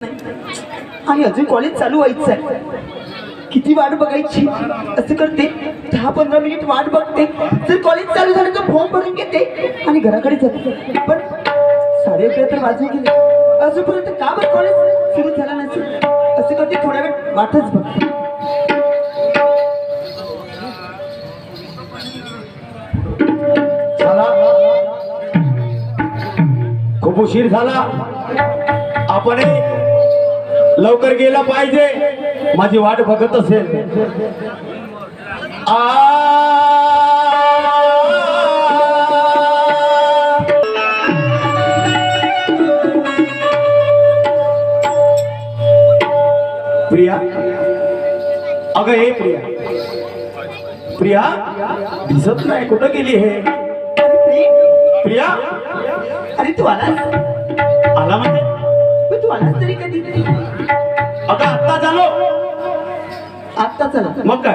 आणि अजून कॉलेज चालू व्हायचं आहे. किती वाट बघायची. असं करते 10-15 मिनिट वाट बघते. जर कॉलेज चालू झालं तर फॉर्म भरून घेते आणि घराकडे जाते. पण 11:30 तर वाजून गेले. अजूनपर्यंत का बरं कॉलेज सुरू झालं नसेल. असं करते थोड्या वेळ वाटच बघते. खूप उशीर झाला. आपण लवकर गेला पाहिजे. माझी वाट बघत असेल. प्रिया, अगं हे प्रिया, प्रिया दिसत नाही. कुठं गेली हे प्रिया? अरे तू आलास? आला म्हणजे तू आलास तरी कधी? अगं आत्ता झालो. आत्ता चला मग काय?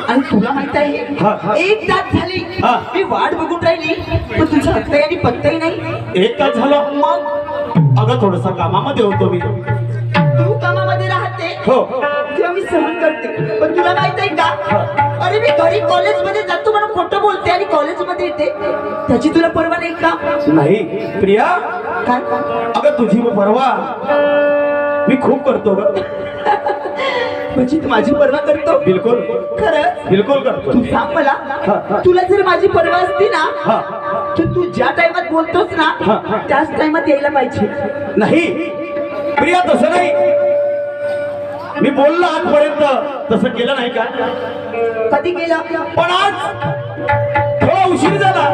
आणि तुला माहित आहे हा. 1 तास झाली मी वाट बघून राहिली. पण तुझा हत्ता आणि पत्ताही नाही. 1 तास झालो. मग अगं थोडस कामामध्ये होतो मी. तू कामामध्ये राहते हो. तेव्हा मी सहन करते. पण तुला माहित आहे का, अरे मी घरी कॉलेजमध्ये जातो म्हणून खोटं बोलते आणि कॉलेजमध्ये येते. त्याची तुला पर्वा नाही का? नाही प्रिया. काय? अगं तुझी परवा मी खूप करतो ग. म्हणजे तू माझी पर्वा करतो? बिलकुल. खरंच? बिलकुल करतो. तू सांग मला, तुला जर माझी पर्वा असती ना तर तू ज्या टाइमात बोलतोस ना त्याच टाइमात यायला पाहिजे. नाही प्रिया, तसं नाही. मी बोललो आजपर्यंत, तसं केलं नाही का? कधी केलं? पण आज थोडा उशीर झाला.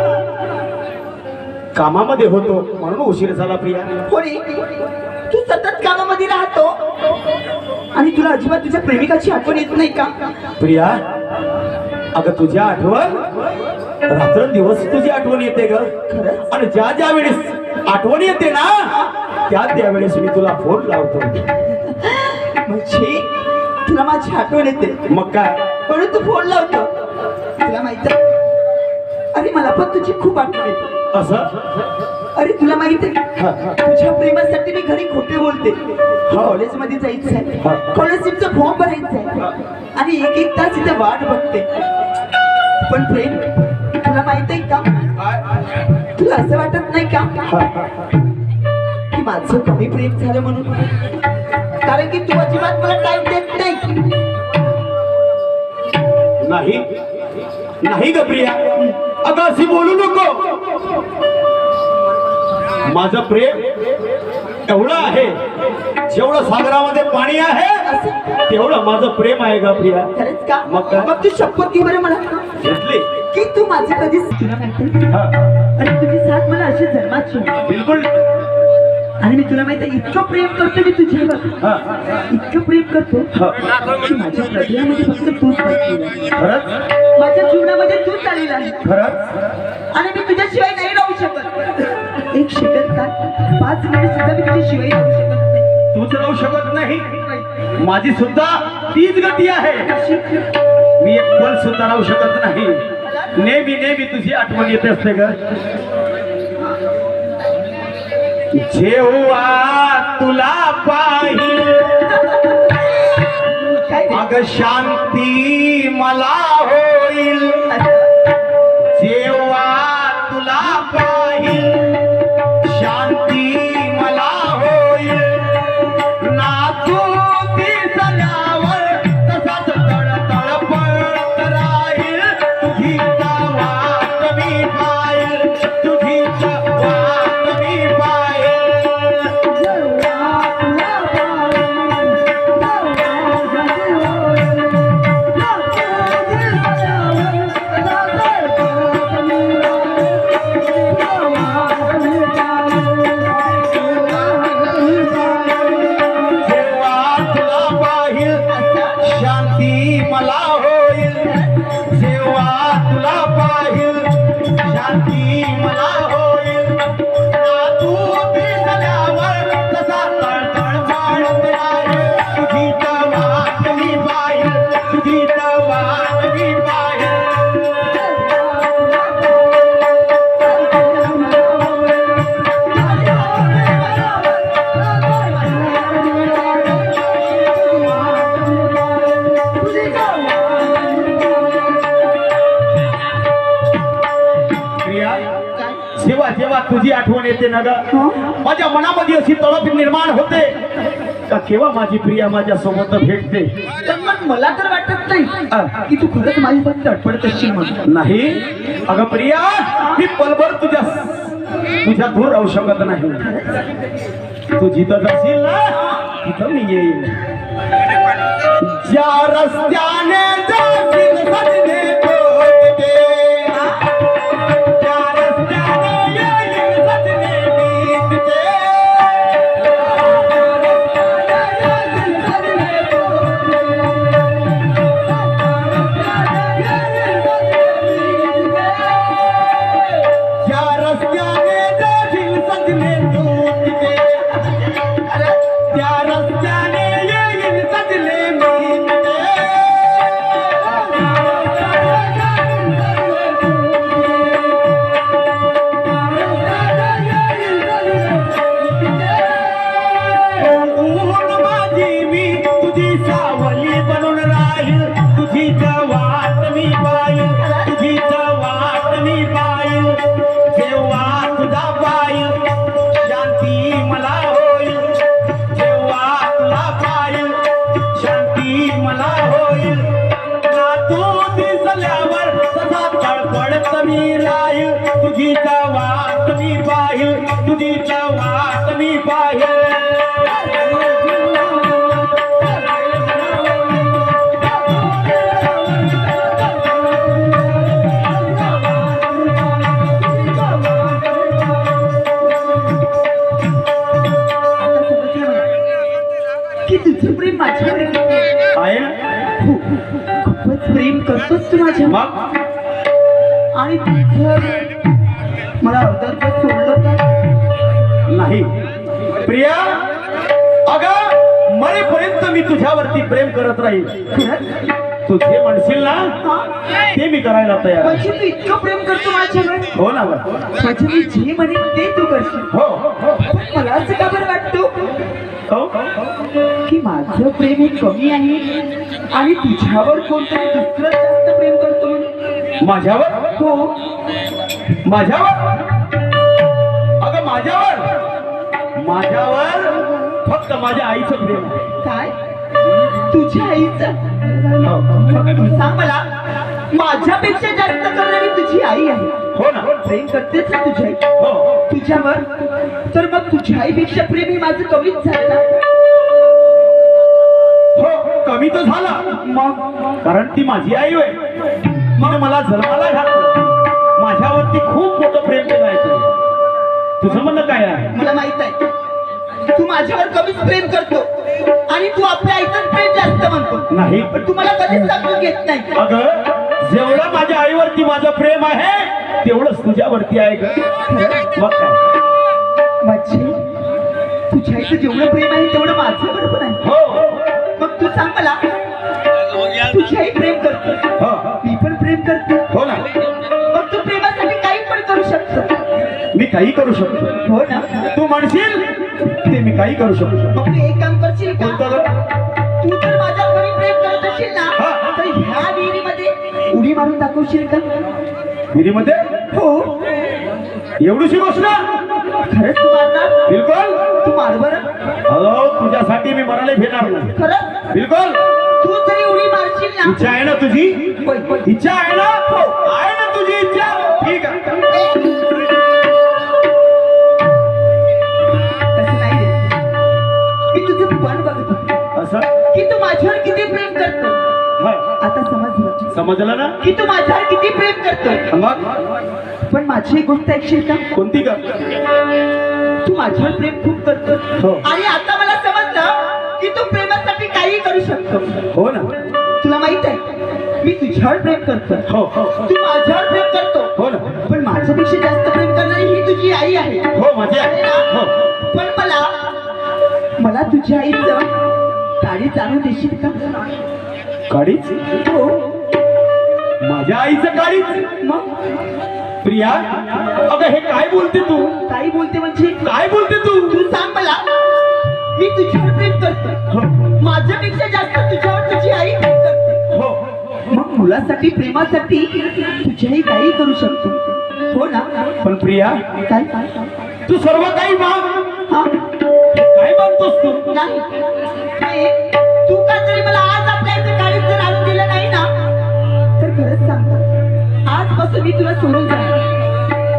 कामामध्ये होतो म्हणून उशीर झाला प्रिया. कोणी? तू सतत कामामध्ये राहतो आणि तुला अजिबात तुझ्या प्रेमिकाची आठवण येत नाही का? प्रिया, अगं तुझी आठवण रात्रंदिवस तुझी आठवण येते ग. खरंच? आणि ज्या ज्या वेळेस आठवण येते ना त्यावेळेस मी तुला फोन लावतो. म्हणजे तुला माझी आठवण येते मग काय? म्हणून तू फोन लावतो. तुला माहित आहे, अरे मला पण तुझी खूप आठवण येते. असं? अरे तुला माहित आहे, तुझ्या प्रेमासाठी मी घरी खोटे बोलते. कॉलेजमध्ये जायचं आहे, स्कॉलरशिपचं फॉर्म भरायचं आहे आणि 1-1 तास इथे वाट बघते. पण प्रेम, तुला माहित आहे का, तुला असं वाटत नाही का की माझं कमी प्रेम झालं म्हणून? कारण की तू अजिबात मला टाइम देत नाही. नाही नाही ग प्रिया, अगं अशी बोलू नको. माझं प्रेम एवढं आहे जेवढं सागरामध्ये पाणी आहे तेवढं माझं प्रेम आहे ग प्रिया. खरंच का? मग काय? मग तू शपथ घे बरं मला घेतली की तू माझी कधीच. तुला माहिती आहे, अरे तुझी साथ मला अशी जन्माची आहे. बिलकुल. आणि मी तुला माहिती आहे, इतकं प्रेम करतो मी तुझ्यावर, इतकं प्रेम करतो की माझ्या हृदयामध्ये फक्त तूच बसलेला आहे. खरंच? माझ्या जीवनामध्ये तूच आलेला आहे. खरंच? आणि मी तुझ्याशिवाय नाही राहू शकत. 1 सेकंद का 5 मिनिट सुद्धा मी तुझ्याशिवाय राहू शकत नाही. तूच राहू शकत नाही. माझी सुद्धा तीच गती आहे. मी एक पल सुद्धा राहू शकत नाही. नेहमी नेहमी तुझी आठवण येते असते ग. जेव्हा तुला पाहिल अग शांती मला होईल. जेव्हा तुला पाहिल शांती मला होईल. नाचू दिसल्यावर तसाच तळतळ पळत राहील. तुझी वाट मी पाहिल, तुझी वाट मी पाहिल. केव्हा तुझी आठवण येते ना ग हं? माझ्या मनामध्ये अशी तळप निर्माण होते का केव्हा माझी प्रिया माझ्या सोबत भेटते. तर मग मला तर वाटत नाही की तू खरंच माझ्यासाठी तडफडत असशील म्हणून. नाही अगं प्रिया मी पलभर तुझ्या दूर राहू शकत नाही. तू जिथं जाशील ना तिथं मी येईल. ज्या रस्त्याने जाशील सजने बोलते, त्या रस्त्याने येईल सजने बीतते. ज्या रस्त्याने जाशील सजने बोलते, त्या रस्त्याने येईल सजने बीतते. ऊन माझी मी तुझी सावली बनून राहील, तुझी वाट मी पाहिल, तुझी वाट मी पाहिल. जेव्हा तुझा पाहिल शांती मला होईल, जेव्हा तुला पाहिल शांती मला होईल. ना तू दिसल्यावर सदा तळपडत मी राहील, तुझी वाट मी पाहिल, तुझी वाट मी पाहिल. की तुझं प्रेम माझ्यावर आहे. आहे ना? हो, खूपच प्रेम करतोस तू माझ्या. मग आणि तुझं मला अर्धा सोडलं का? नाही प्रिया, अगं मरेपर्यंत मी तुझ्यावरती प्रेम करत राहील. खरंच? तू जे म्हणशील ना हा? ते मी करायला तयार आहे. म्हणजे तू इतकं प्रेम करतो माझ्यावर. हो ना बरं? म्हणजे मी जे म्हणेन ते तू करशील. हो हो हो पण मला असं का बरं वाटतो हो. की माझं प्रेम हे कमी आहे आणि तुझ्यावर कोणतरी दुसरं जास्त प्रेम करतो म्हणून. माझ्यावर? हो. माझ्यावर? अगं माझ्यावर फक्त माझ्या आईचं प्रेम आहे. काय? तुझ्या आईचं? हो. तू सांग मला, माझ्यापेक्षा जास्त करणारी तुझी आई आहे. हो ना? प्रेम करतेच ना तुझी आई हो. तुझ्यावर. तर मग तुझ्या आईपेक्षा प्रेम हे माझं कमीच झालं ना. हो कमी तर झाला मग कारण ती माझी आई होय. तिने मला जन्माला घातलं, माझ्यावरती खूप मोठं प्रेम केलं आहे तिने. तुझं म्हणणं काय आहे? मला माहित आहे तू माझ्यावर कमीच प्रेम करतो आणि तू आपल्या आईचं प्रेम जास्त म्हणतो. नाही. पण तू मला कधीच समजून घेत नाही. अगं जेवढं माझ्या आईवरती माझं प्रेम आहे तेवढंच तुझ्यावरती आहे ग. मग काय? माझी तुझ्या आईचं जेवढं प्रेम आहे तेवढं माझं बरोबर आहे. हो मग तू सांग मला, तुझी आई प्रेम करते, हो मी पण प्रेम करते. हो ना? मग तू प्रेमासाठी काही पण करू शकतो. मी काही करू शकतो. हो ना? तू म्हणशील ते मी काही करू शकतो. मग तू एक काम करशील का? कोणतं ग? तू जर माझ्यावर घरी प्रेम करत असशील ना हा. तर ह्या विहिरीमध्ये उडी मारून दाखवशील का? विहिरीमध्ये? हो. एवढीशी गोष्ट? खरंच तू मारणार? बिलकुल. तू मार बरं. अहो तुझ्यासाठी मी मरायला भेटणार नाही. खरंच बिलकुल. तू जरी उडी मारशील ना. इच्छा आहे ना तुझी? होय, होय. इच्छा आहे ना? हो आहे ना तुझी इच्छा? ठीक आहे. तसं नाही रे. मी तुझं पण बघत होते असं? की तू माझ्यावर किती प्रेम करतो. हा. आता समजलं समजलं ना? की तू माझ्यावर किती प्रेम करतो. मग पण माझी एक गोष्ट ऐकशील का? कोणती का? तू माझ्यावर प्रेम खूप करतो हो. आणि आता मला समजलं की तू प्रेमासाठी काही करू शकतो. हो ना? तुला माहित आहे मी तुझ्यावर प्रेम करतो. हो हो तू माझ्यावर प्रेम करतो. हो ना? पण माझ्यापेक्षा जास्त प्रेम करणारी ही तुझी आई आहे. हो माझी आहे. हो. पण मला तुझ्या आईचं गाडी जाणून देशील का? काळीच? हो. माझ्या आईचं काळीच? मग प्रिया अगं हे काय बोलते तू? काही बोलते म्हणजे? काय बोलते तू? तू सांग मला, मी तुझ्यावर प्रेम करतो. हो माझ्यापेक्षा जास्त तुझ्यावर तुझी आई प्रेम करते. हो मग मुला सुखासाठी प्रेमासाठी तुझ्याही काही करू शकतो हो ना पण प्रिया काय तू सर्व काही माग हा काय मागतोस तू नाही नाही, तू का तरी मला आज आपल्या इथे काळीच जर आणून दिलं नाही ना तर खरंच सांगतो आजपासून मी तुला सोडून जाणार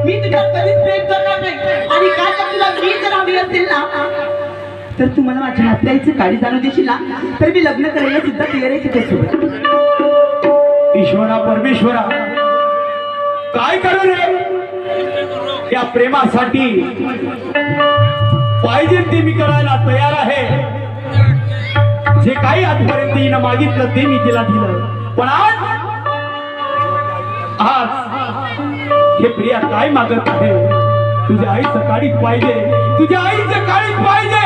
मी तुझ्यावर कधीच प्रेम करणार नाही आणि काय तर तुला मी जर हवी असेल ना तर तू मला माझ्या हातल्या इथे काळी जाणून देशील ना तर मी लग्न करायला सुद्धा तयार आहे तुझ्यासोबत ईश्वरा परमेश्वरा काय करू रे या प्रेमासाठी पाहिजे ते मी करायला तयार आहे जे काही आजपर्यंत हिनं मागितलं ते मी तिला दिलं पण आज हे प्रिया काय मागत आहे तुझ्या आईचं काळीच पाहिजे तुझ्या आईचं काळीच पाहिजे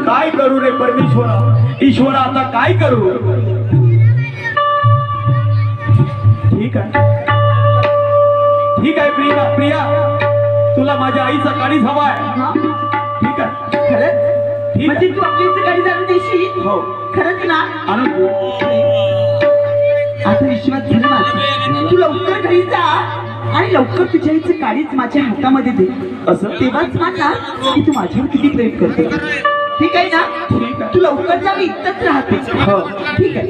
काय करू रे परमेश्वरा ईश्वरा आता काय करू ठीक आहे प्रिया प्रिया तुला माझ्या आईचा काळीच हवा आहे हा? ठीक आहे खरंच ठीक म्हणजे आहे तू आपली इथे काळी जाणून देशील हो खरंच ना आणून आता विश्वास झाला माझा तू लवकर घरी जा आणि लवकर तुझ्या इथे काळीच माझ्या हातामध्ये दे असं तेव्हाच मानणार की तू माझ्यावर किती प्रेम करतो ठीक आहे ना ठीक आहे तू लवकर जा मी इथंच राहते हो ठीक आहे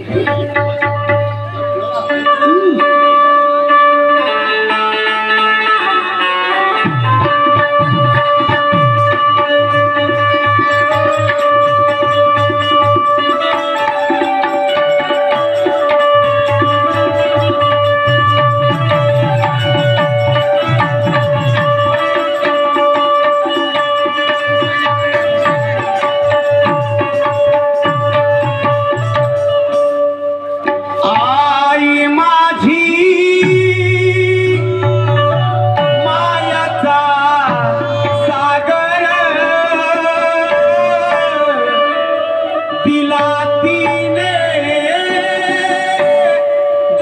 आई माझी मायाचा सागर दिला तिने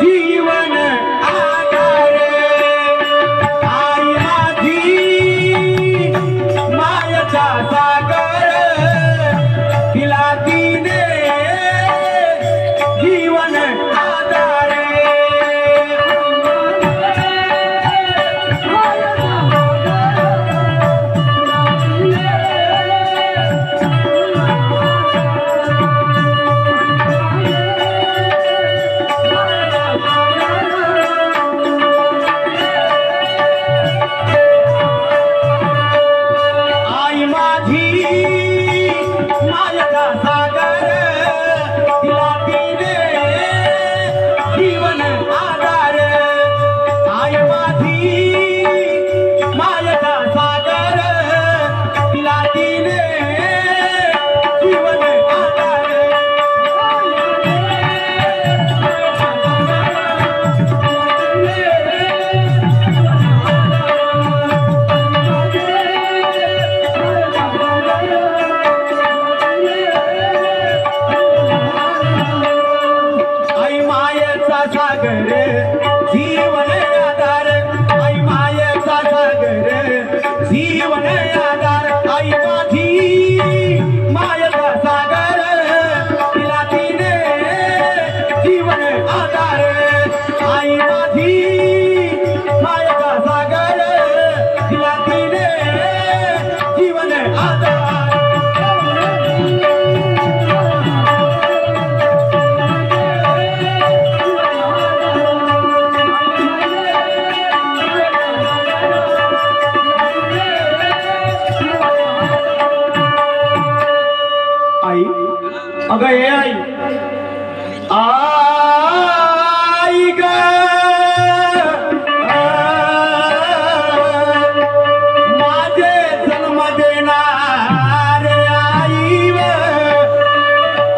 जीवन आधार आई माझी मायाचा सागर दिला तिने जीवन आधार आई माझी मायाचा सागर तिला तिने जीवन आधार आई माझी मायाचा सागर तिला तिने जीवन आधार आई मायेचा सागर जीवन आधार आई मायेचा सागर जीवन आधार आई माझी मायेचा सागर तिला तिने जीवन आधार आई माझी मायेचा सागर तिला तिने जीवन आधार आई अगं हे आई आई ग माझे जन्म देणार आई व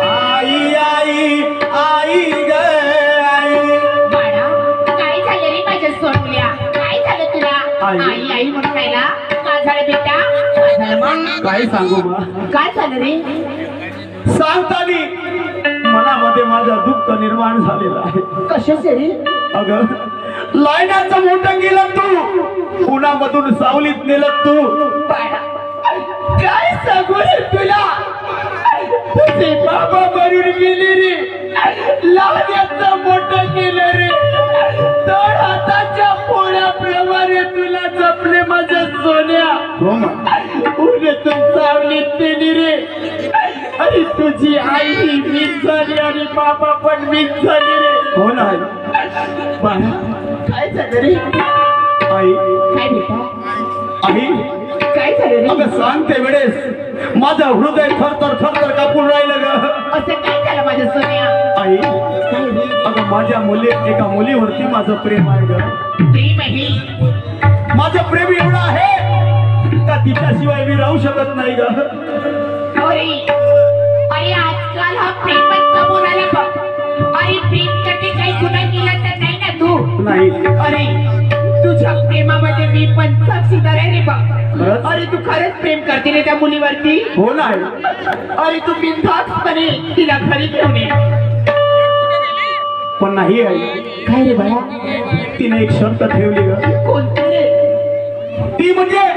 आई आई आई ग आई बाळा काय झालं रे माझ्या सोनुल्या काय झालं तुला आई. आई आई म्हणून राहिला काय झालं बेटा काय झालं मग काय सांगू मा काय झालं रे सांगतानी मनामध्ये माझं दुःख निर्माण झालेलं आहे कशाचे रे अगं लायनाचं मोठं केलं तू उन्हामधून सावलीत नेलं तू बाळा काय सांगू रे तुला तुझे बाबा मरून गेले रे लहान्याचं मोठं केलं रे हो ना. उन्हातून सावलीत पेली रे. आणि तुझी आई ही मीच झाली आणि बाबा पण मीच झाली रे. हो ना आई. बाळा काय झालं रे? आई काय बेटा आई काय झालं रे अगं सांगते वेळेस माझं हृदय थरथर थरथर कापून राहिलं ग. असं काय झालं माझ्या सोन्या आई काय रे अगं माझ्या एका मुलीवरती माझं प्रेम आहे ग. प्रेम आहे माझं प्रेम एवढं आहे का तिच्याशिवाय मी राहू शकत नाही ग. अरे अरे आजकाल हा प्रेमच समोर आला बघ. अरे प्रेम करते काही गुन्हा केला तर नाही ना तू. नाही अरे तुझ्या प्रेमामध्ये मी पण साक्षीदार आहे रे बघ. खरंच? अरे तू खरंच प्रेम करते रे त्या मुलीवरती. हो ना आई. अरे तू बिनधास्तपणे तिला घरी घेऊन ये. पण नाही आई काय रे बाळा तिने एक शर्त ठेवली ग. कोणती रे ती म्हणजे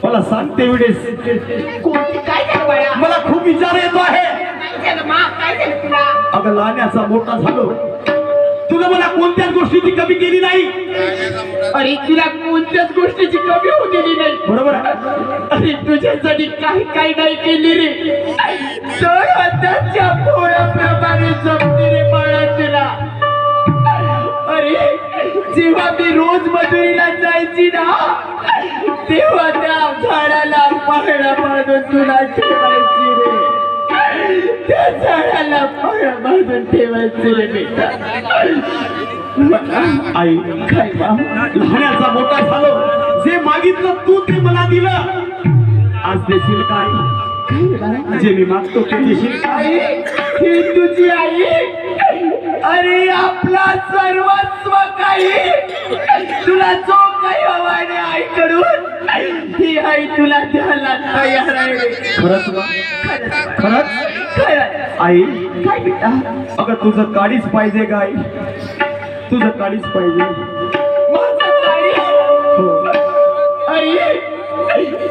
मला सांगते वेळेस कोणती काय झालं बाळा मला खूप विचार येतो आहे. काय झालं मा काय झालं तुला अगं लहानाचा मोठा झालो तुला मला कोणत्याच गोष्टीची कमी केली नाही. अरे तुला कोणत्याच गोष्टीची कमी होऊ दिली नाही. बरोबर आहे? अरे तुझ्यासाठी काही काही नाही केली रे. तर आताच्या पोळ्याप्रमाणे जमते रे बाळा तुला. अरे जेव्हा मी रोज मजुरीला जायची ना तेव्हा त्या झाडाला पाळणा बांधून तुला ठेवायची रे. त्या झाडाला पाळणा बांधून ठेवायची रे बेटा. आई काय बा लहानाचा मोठा झालो जे मागितलं तू ते मला दिलं. आज देशील काय जे मी मागतो ते देशील काय. आई ही तुझी आई. अरे आपला सर्वस्व काही तुला जो काही हवाय रे आईकडून ही आई तुला द्यायला तयार आहे. खरंच ना? खरंच खरं आई काय बेटा अगं तुझं काळीच पाहिजे का आई. तुझं काळीच पाहिजे. माझा काळी हो अरे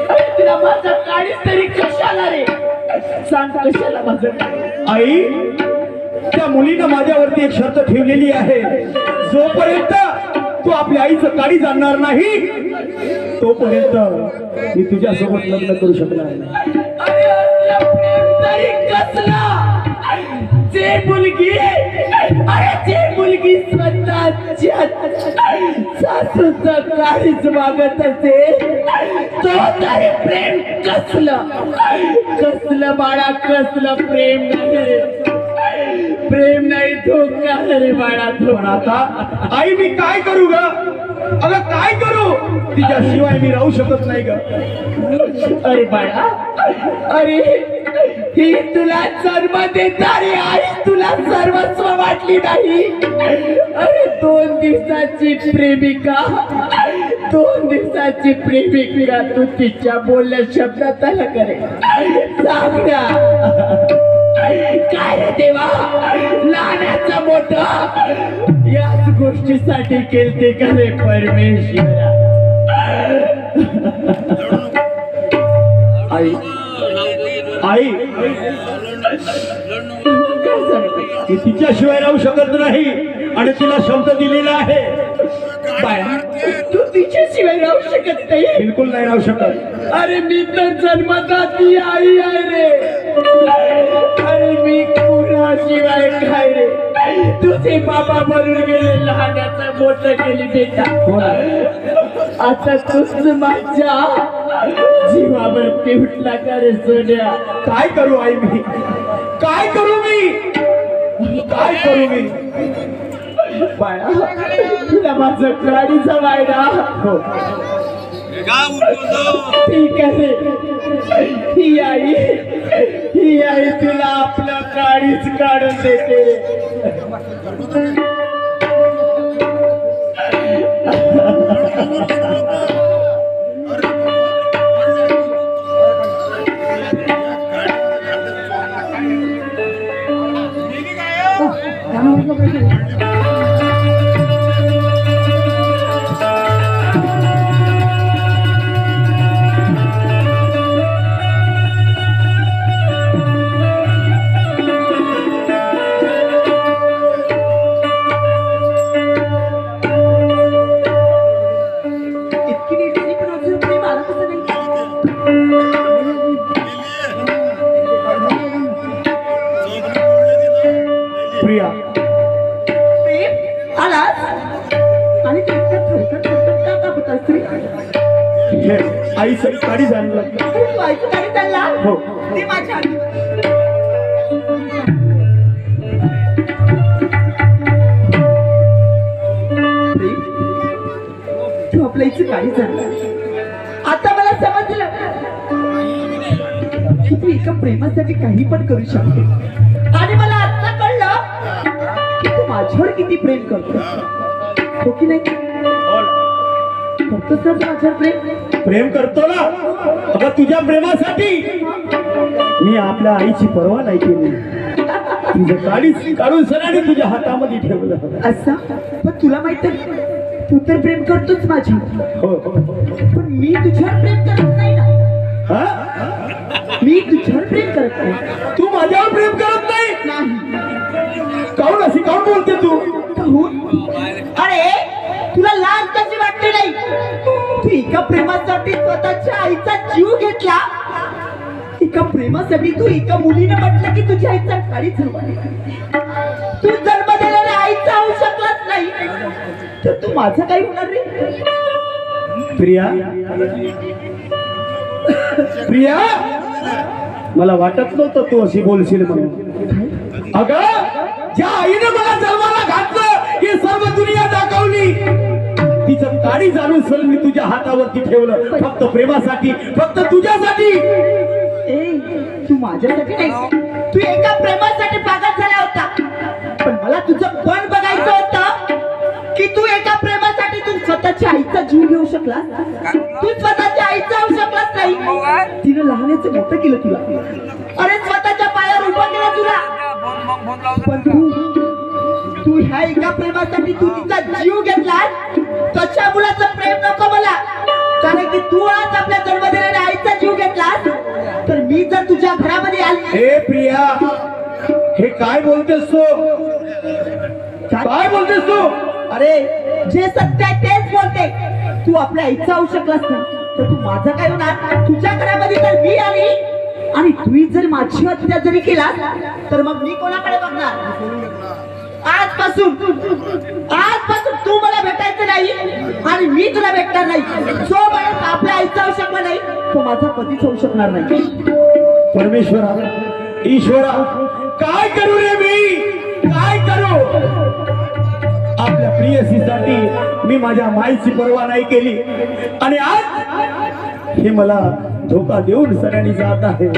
अरे तुला माझा काळी तरी कशाला रे सांग कशाला माझं काळी. आई त्या मुलीनं माझ्यावरती एक शर्त ठेवलेली आहे. जोपर्यंत तू आपल्या आईचं काळी जाणणार नाही तोपर्यंत मी तुझ्यासोबत लग्न करू शकणार नाही. अरे असलं प्रेम तरी कसला जे मुलगी अरे जे मुलगी स्वतःच्या सासूचं काळीच मागत असेल तो तरी प्रेम कसलं कसलं बाळा कसलं प्रेम नाही प्रेम नाही धोका रे बाळा पण धोका. आता आई मी काय करू ग. अगं काय करू तिच्याशिवाय मी राहू शकत नाही ग. अरे बाळा अरे ही तुला जन्म देणारी आई तुला सर्वस्व वाटली नाही. अरे 2 दिवसाची प्रेमिका 2 दिवसाची प्रेमिका तू तिच्या बोलल्या शब्दात आला करे सांग ना. काय रे देवा लहानाचा मोठा याच गोष्टीसाठी केलते का रे परमेश्वरा. आई आई काय सांगते मी तिच्याशिवाय राहू शकत नाही आणि तिला शब्द दिलेला आहे. बाळा तू तिच्याशिवाय राहू शकत नाही. बिलकुल नाही राहू शकत. अरे मी तर जन्मदाती आई आहे रे. अरे मी कुणाशिवाय काय रे तुझे बाबा मरून गेले लहानाचं मोठं केली बेटा. आता तूच माझ्या जीवावरती उठला का रे सोन्या. काय करू आई मी काय करू मी काय करू मी. बाळा तुला माझं गाडीचा वायडा हो ठीक आहे ही आई तुला आपलं गाडीच काढून देते रे. इतकी नीट पण अजून आईचं काळी जाणलं. तू आईचं गाडी चालला हो. ती माझ्या हाती. प्रेम, तू आपल्या आईचं गाडी चालला. आता मला समजलं की तू एका प्रेमासाठी काही पण करू शकते. आणि मला आता कळलं की तू माझ्यावर किती प्रेम करतो. हो की नाही? करतोस ना तू माझ्यावर प्रेम? प्रेम करतो ना. अगं तुझ्या प्रेमासाठी मी आपल्या आईची पर्वा नाही केली. तुझं काळीच काढून सरांनी तुझ्या हातामध्ये ठेवलं. असं पण तुला माहित आहे तू तर प्रेम करतोच माझ्या. हो. पण मी तुझ्यावर प्रेम करत नाही ना. हा? मी तुझ्यावर प्रेम करत नाही. तू माझ्यावर प्रेम करत नाही? नाही. काऊन अशी काऊन बोलते तू? काहून? अरे तुला लाज कशी वाटते नाही? तू एका प्रेमासाठी स्वतःच्या आईचा जीव घेतला. एका प्रेमासाठी तू एका मुलीने म्हटलं की तुझ्या आईचा गाडी झरवा. तू जन्म दिलेल्या आईचा होऊ शकलाच नाही तर तू माझं काही होणार नाही. प्रिया, प्रिया, मला वाटत नव्हतं तू अशी बोलशील म्हणून. अगं ज्या आईने मला जन्माला घातलं हे सर्व दुनिया दाखवली. तिचं काळी जाणून सर मी तुझ्या हातावरती ठेवलं फक्त प्रेमासाठी, फक्त तुझ्यासाठी. ए तू माझ्यासाठी नाही, तू एका प्रेमासाठी पागल झाला होता. पण मला तुझं पण बघायचं होतं की तू एका प्रेमासाठी तू स्वतःच्या आईचा जीव घेऊ शकला. तू स्वतःच्या आईचा होऊ शकलाच नाही. तिने लहानाचं मोठं केलं तुला. अरे स्वतःच्या पायावर उभं केलं तुला. पण तू ह्या एका प्रेमासाठी तू तिचा जीव घेतला. तशा मुलाचं प्रेम नको मला. कारण की तू आज आपल्या जन्म दिलेल्या आईचा जीव घेतलास तर मी जर तुझ्या घरामध्ये आली. हे प्रिया, हे काय बोलतेस तू? काय बोलतेस तू? अरे जे सत्य आहे तेच बोलते. तू आपल्या आईचा होऊ शकलास ना तर तू माझं काय होणार? तुझ्या घरामध्ये जर मी आली आणि तू जर माझी हत्या जरी केला तर मग मी कोणाकडे बघणार? आजपासून तू मला भेटायचं नाही आणि मी तुला भेटणार नाही. जो माणूस आपल्या आईचा होऊ शकला नाही तो माझा कधीच होऊ शकणार नाही. परमेश्वरा, ईश्वरा, काय करू रे मी? काय करू? आपल्या प्रियसीसाठी मी माझ्या माईची पर्वा नाही केली आणि आज हे मला धोका देऊन सगळ्यांनी जात आहे.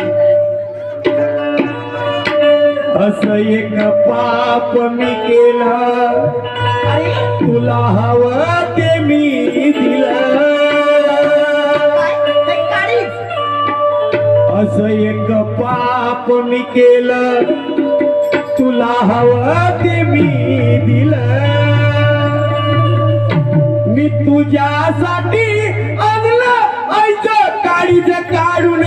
असं एक पाप मी केलं, अरे तुला हवं ते मी दिलं. काय काढीच. असं एक पाप मी केलं, तुला हवं ते मी दिलं. मी तुझ्यासाठी आणलं आईचं काळीज काढून.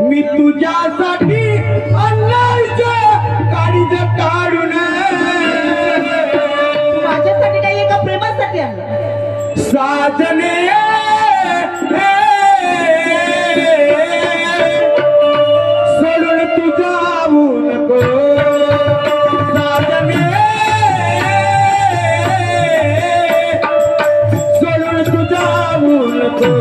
मी तुझ्यासाठी आणलं आईचं काळीज काढून. माझ्यासाठी नाही एका प्रेमासाठी आणलं. साजने सोडून तू जाऊ नको. साजने सोडून तू जाऊ नको.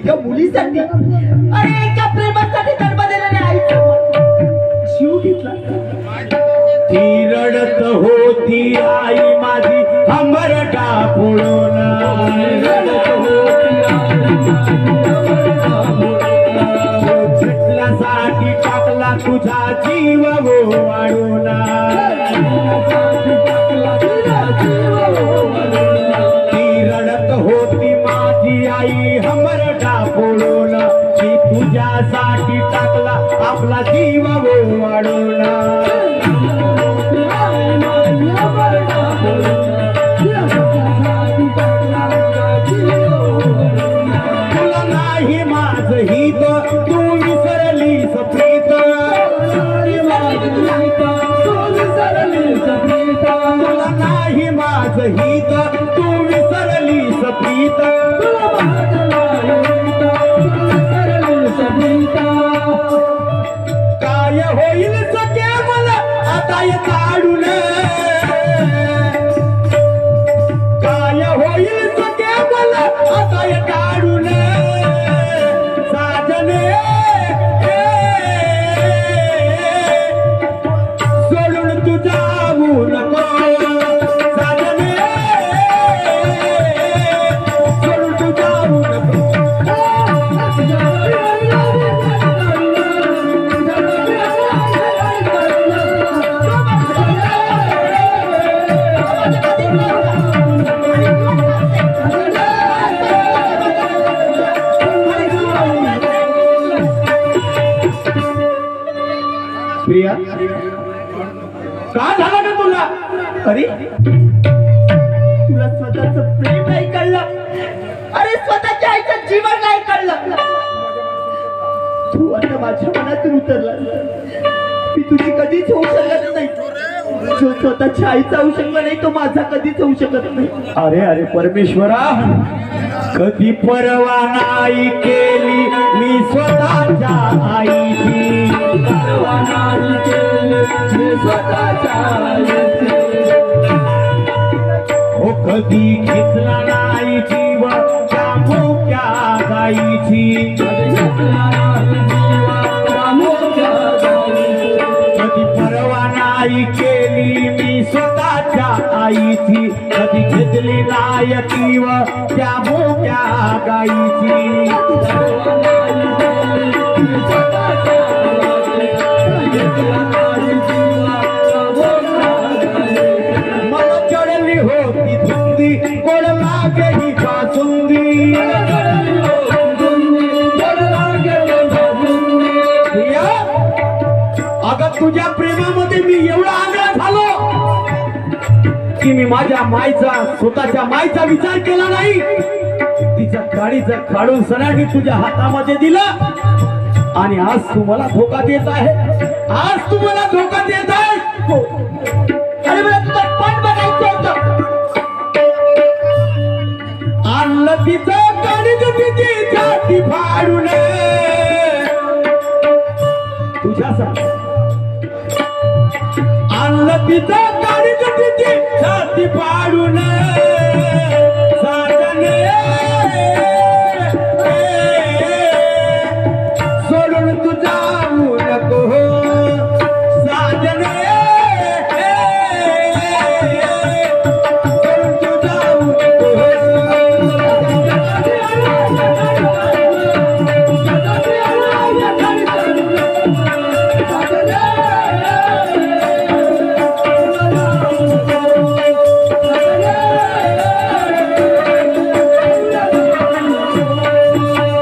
एका मुलीसाठी अरे एका प्रेमासाठी जन्म दिलेल्या आईचा जीव घेतला. ती रडत होती आई माझी हमरटा पुळून साठी टाकला तुझा जीव वाढून ती रडत होती माझी आई हमरटा पुळून ती तुझ्यासाठी टाकला आपला जीव वाढून तुला नाही माझ हित तू विसरलीस प्रीत तुला नाही माझ हित तू विसरलीस प्रीत काय होईल सखे मला आता ये काढून काय होईल सखे मला आता ये काढून साजने सोडून तू जाऊ नको साजने सोडून तू जाऊ नको प्रिया का झालं का तुला अरे तुला स्वतःच प्रेम नाही कळलं अरे स्वतःच्या आईचं जीवन नाही कळलं तू आता माझ्या मनातून उतरला मी तुझी कधीच होऊ शकत नाही जो स्वतःच्या आईचा होऊ शकला नाही तो माझा कधीच होऊ शकत नाही. अरे अरे परमेश्वरा कधी परवा नाही केली मी स्वतःच्या आईची परवा नाही केली मी स्वतःच्या आईची हो कधी घेतला नाही जीव त्या मोक्या गाईची कधी परवा नाही केली मी स्वतःच्या आईची कधी घेतली नाही तीव त्या मोक्या गाईची मला चढली होती धुंदी गोड लागे ही बासुंदी अगं तुझ्या प्रेमामध्ये मी एवढा आग्रह झालो की मी माझ्या मायचा स्वतःच्या मायचा विचार केला नाही तिच्या गाडीचं काढून सणाटी तुझ्या हातामध्ये दिलं आणि आज तू मला धोका देत आहे आज तू मला धोका देत आहे हो अरे मला तुझं पण बघायचं होतं आणलं तिचं गाडीचं तिची छाती फाडून तुझ्यासाठी आणलं तिचं गाडीचं तिची छाती फाडून साजने सोडून तू जाऊ नको साजने सोडून तू जाऊ नको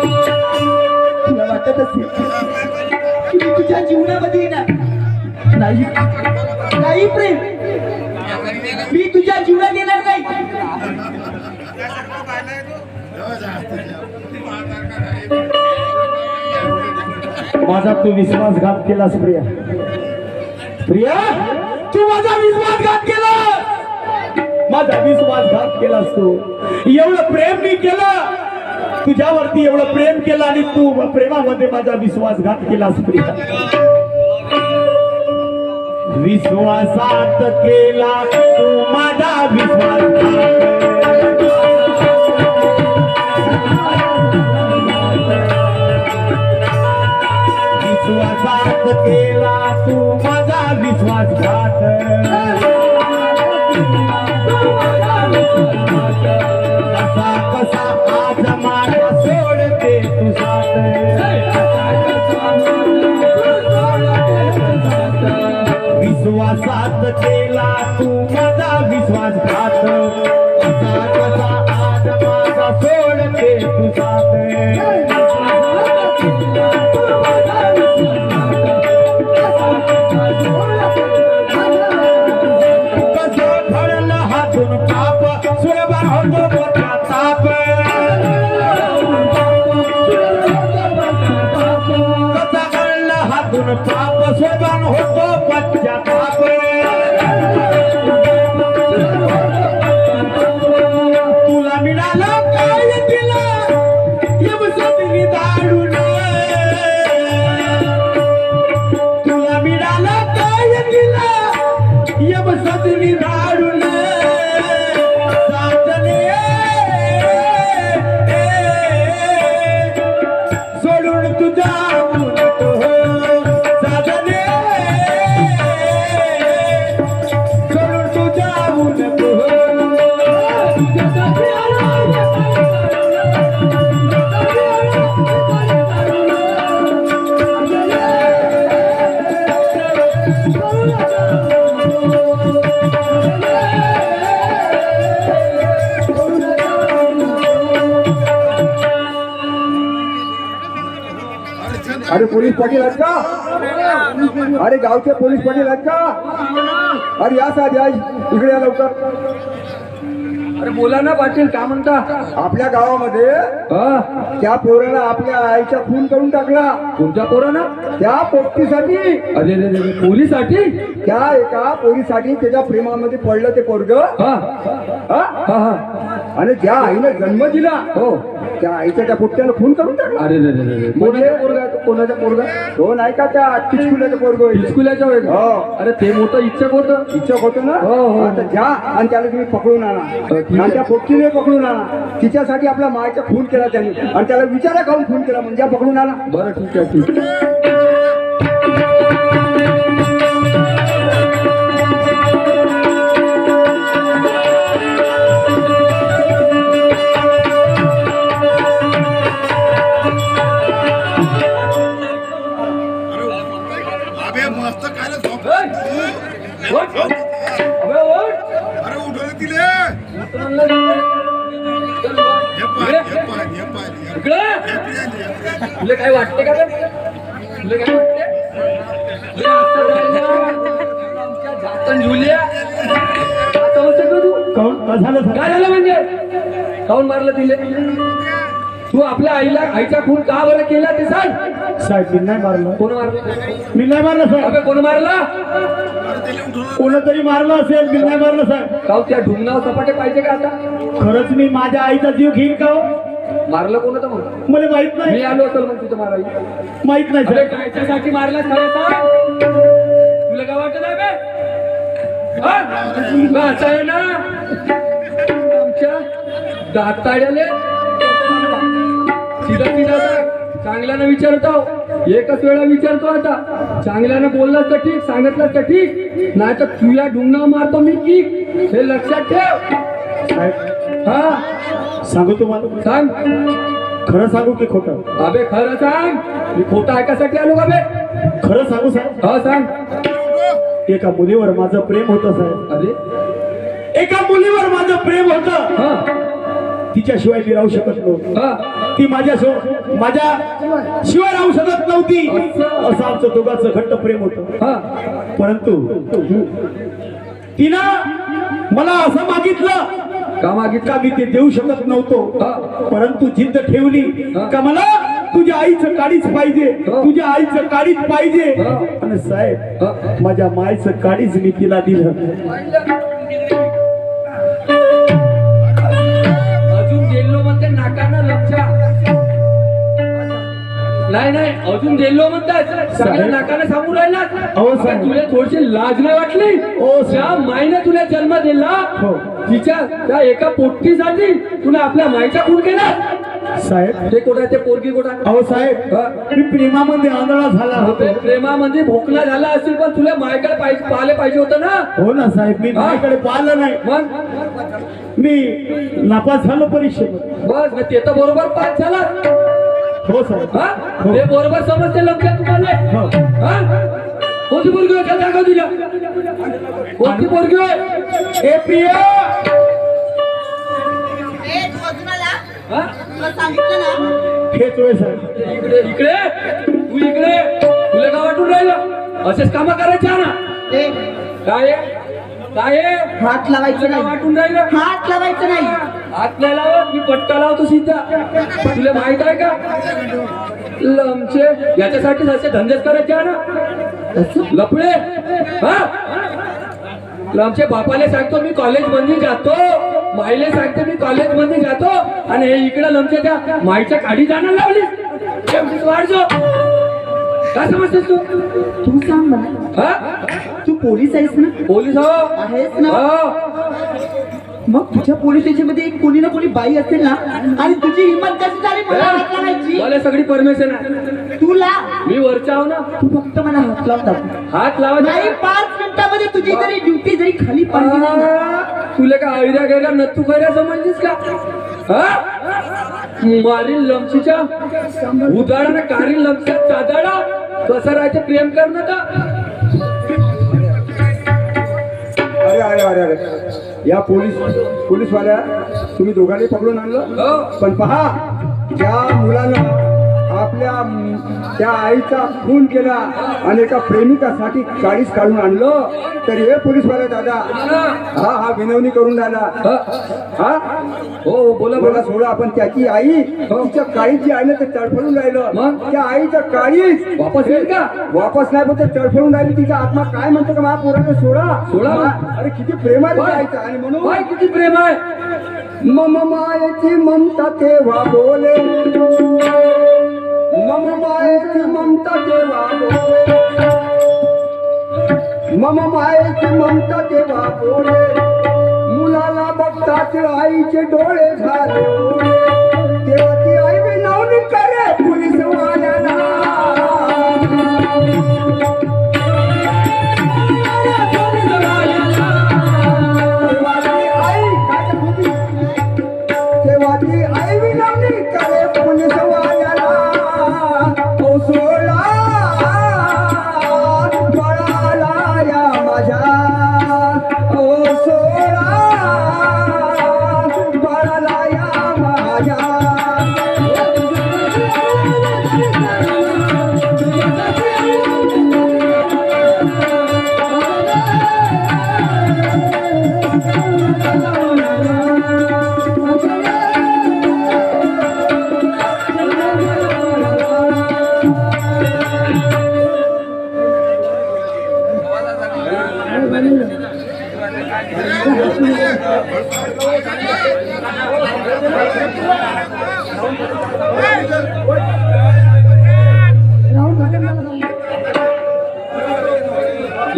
तुला वाटत असेल की मी तुझ्या जीवनामध्ये येणार नाही नाही प्रेम मी तुझ्या जीवनात येणार नाही. माझा तू विश्वासघात केलास प्रिया प्रिया तू माझा विश्वासघात केला माझा विश्वासघात केलास तू एवढं प्रेम मी केलं तुझ्यावरती एवढं प्रेम केलं आणि तू प्रेमामध्ये माझा विश्वासघात केलास प्रिया विश्वासात केला तू माझा विश्वासघात तू साथ विश्वासात केला तू माझा विश्वासघात कसा कसा आज माझा सोडते तू साथ कसं घडलं हातून पाप सुलभान होतो पश्चाताप कसा घडलं हातून पाप सुलभान होतो पश्चाताप तुला मिळालं काय तिला यमसदनी दाडून तुला मिळालं काय तिला यमसदनी दाडून साजने सोडून तुझा साजने सोडून तुझा अरे पोलीस पाटील आहेत का? अरे गावचे पोलीस पाटील आहेत का? अरे या साहेब या इकडे या लवकर. अरे बोला ना पाटील काय म्हणता आपल्या गावामध्ये त्या पोराला आपल्या आईचा खून करून टाकला. तुमच्या पोरानं त्या पोपटीसाठी अरे रे रे पोलीसाठी त्या एका पोरीसाठी त्याच्या प्रेमामध्ये पडलं ते पोरग हा हा हा आणि ज्या आईने जन्म दिला हो त्या आईच्या त्या पोट्यानं खून करून टाकला. अरे रे रे रे कोणाचा पोरगा आहे तो? कोणाचा पोरगा तो नाही का त्या टिचकुल्याचं पोरग स्कूलाच्या वेळेस हो. अरे ते मोठं इच्छक होतं इच्छक होतं ना. हो, हो. आता ज्या आणि त्याला तुम्ही पकडून आणा ठीक आहे. आणि त्या पोपटीने पकडून आणा. तिच्यासाठी आपल्या मायचा खून केला त्यांनी आणि त्याला विचारा खाऊन खून केला म्हणजे पकडून आणा. बरं ठीक आहे ठीक आहे. अबे मस्त काय रे झोप ओट. अबे ओट. अरे उठवलं तिले इकडे. तुला काय वाटते का बे? तुला काय वाटते तुला असं झालं? आमच्या झाकण झुल्या आता होतं का तू काय झालं काय झालं म्हणजे काऊन मारलं तिले तू आपल्या आईचा खून का बरं केला ते सांग. साहेब मी नाही मारलं. कोण मारलं मी नाही मारलं साहेब. अबे कोण मारला कोणतरी मारलं असेल. मी नाही मारलं साहेब. काऊ त्या ढुंगणावर सपाटे पाहिजे का आता खरंच मी माझ्या आईचा जीव घेईन का हो? मारलं कोण होतं मग मला माहित मी नाही. आलो होतो मग तुझं माराई माहित नाही अरे साहेब. कायच्यासाठी मारला खरं सांग तुला काय वाटत आहे बे हा? तुला असं आहे ना आमच्या दाताड्याले सीधा सीधा सांग. चांगल्यानं विचारतो एकच वेळा विचारतो आता चांगल्यानं बोललास तर ठीक सांगितलं तर ठीक नाही तर तुझ्या ढुंगणावर मारतो मी की हे लक्षात ठेव साहेब हा सांगू तुम्हाला सांग खरं सांगू की खोटं? अबे खरं सांग मी खोटं ऐकासाठी आलो का बे खरं सांगू साहेब. हा सांग एका मुलीवर माझं प्रेम होतं साहेब. अरे एका मुलीवर माझं प्रेम होतं. हा तिच्याशिवाय मी राहू शकत नव्हतो. हा ती माझ्या शिवाय राहू शकत नव्हती. असं आमचं दोघांचं घट्ट प्रेम होतं. हा परंतु तिनं मला असं मागितलं का मागितलं का मी ते देऊ शकत नव्हतो. हा. परंतु जिद्द ठेवली हा. का मला तुझ्या आईचं काडीच पाहिजे. हा. तुझ्या आईचं काडीच पाहिजे. हा. आणि साहेब हा. माझ्या मायचं काडीच मी तिला दिलं. अजून गेलो म्हणते नाकानं लक्षा नाही नाही अजून गेलो म्हणतात सगळ्या नाकानं सांगू राहिला हो, साहेब. तुला थोडीशी लाज नाही वाटली हो, साहेब. त्या माईने तुला जन्म दिला हो. तिच्या त्या एका पोट्टीसाठी तुला आपल्या माईचा खून केला साहेब ते कोणा ते पोरगी कोणा अहो साहेब हा. मी प्रेमामध्ये आंधळा झाला होतो. प्रेमामध्ये भोकला झाला असेल पण तुला मायकडे पाहिजे पाहिले पाहिजे होतं ना हो ना साहेब मी हा. माझ्याकडे पाहिलं नाही. मग मी नापास झालो परीक्षेमध्ये. बस मग ते तर बरोबर पास झाला हो साहेब. हा ते बरोबर समजते लक्षात तुम्हाला हो. हा कोणती पोरगी होय त्याला दाखव दिला कोणती पोरगी होय ए प्रिया हा सांगितलं ना हेच होय साहेब. इकडे इकडे तू इकडे तुला का वाटून राहिलं असेच काम करायचे ना ए, काय काय हात लावायचं तुला नाही वाटून राहिलं हात लावायचं नाही हात नाही लावत मी पट्टा लावतो सीधा तुला माहित आहे का लमचे याच्यासाठी असे धंदेच करायचे आहे ना लफडे हा लमचे बापाले सांगतो मी कॉलेज मध्ये जातो माईले सांगते मी कॉलेज मध्ये जातो आणि हे इकडे लमचे त्या माईच्या काढी जाणार लावलीस वाढजो काय समजतेस तू तू सांग मला हा तू पोलीस आहेस ना पोलीस हो आहेस ना हो मग तुझ्या पोलीस स्टेशनमध्ये एक कोणी ना कोणी बाई असेल ना आणि तुझी हिंमत कशी झाली मला हात लावायची मला सगळी परमिशन आहे तुला मी वरचा आहो ना तू फक्त मला हात लावून दाखव हात लावायचा नाही 5 मिनिटामध्ये तुझी जरी ड्युटी जरी खाली पडली नाही ना, तुला का ऐऱ्या गैऱ्या नत्तू गैऱ्या समजलीस का हा मारील लमचीच्या उदाहरण कारील लमच्या चादडा कसं राहायचं प्रेम करणं का अरे अरे अरे अरे या पोलीसवाल्या तुम्ही दोघांनी पकडून आणलं हो पण पहा ज्या मुलानं आपल्या त्या आईचा खून केला आणि एका प्रेमिकासाठी काळीच काढून आणलं तर हे पोलीसवाले दादा हा हा विनवणी करून राहिला हा हो बोला बोला बोला सोडा आपण त्याची आई तिच्या काळीच जी आहे ना ते तडफडून राहिलं मग? त्या आईचं काळीच वापस येईल का वापस नाही पण ते तडफडून राहिली तिचा आत्मा काय म्हणतो का माझ्या पोराने सोडा सोडा. अरे किती प्रेम आहे त्या आईचं आणि म्हणून बाय किती प्रेम आहे मम मायेची ममता तेव्हा बोले मम मायेची ममता तेव्हा बोले मम मायेची ममता तेव्हा बोले मुलाला बघताच आईचे डोळे झाले तेव्हा ती आई विनवणी करे पोलीस वाल्याला तेव्हा ती आई विनवणी करे पोलीस वाल्याला ओ सोडा बळाला या माझ्या ओ सोडा बळाला या माझ्या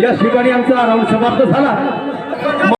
या ठिकाणी आमचा राऊंड समाप्त झाला.